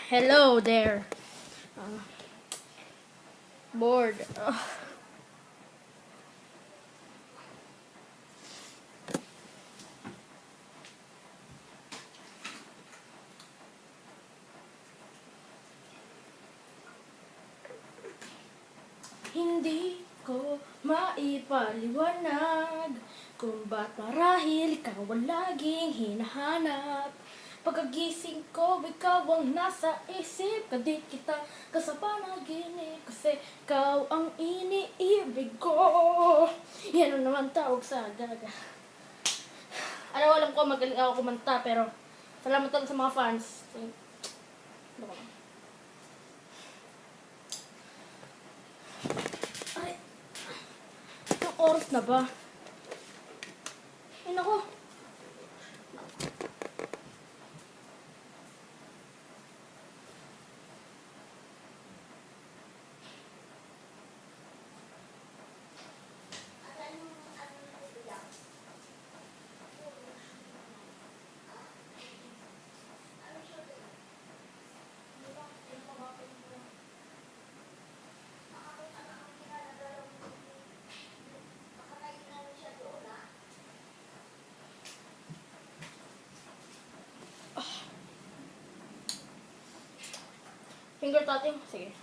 Hello there. Bored. Ugh. Hindi ko maipaliwanag kung ba't marahil ikaw ang laging hinahanap. Pagkagising ko, ikaw ang nasa isip. Kadit kita ka sa panaginip, kasi ikaw ang iniibig ko. Yan ang naman tawag sa gaga. Alam ko magaling ako kumanta, pero salamat lang sa mga fans. Ay, ang oras na ba? Ay, nako. Finger tapping? Sige.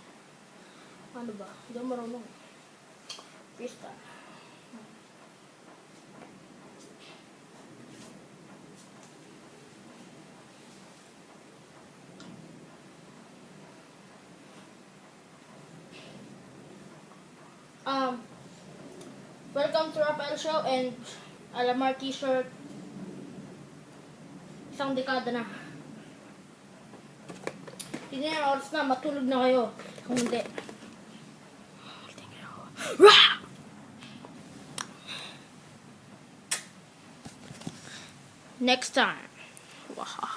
Ano ba? Hindi ako marunong. Pista. Welcome to Rafael Show and Alamar T-shirt. Isang dekada na. Hindi na oras na, matulog na kayo. Kung hindi. Next time. Wow.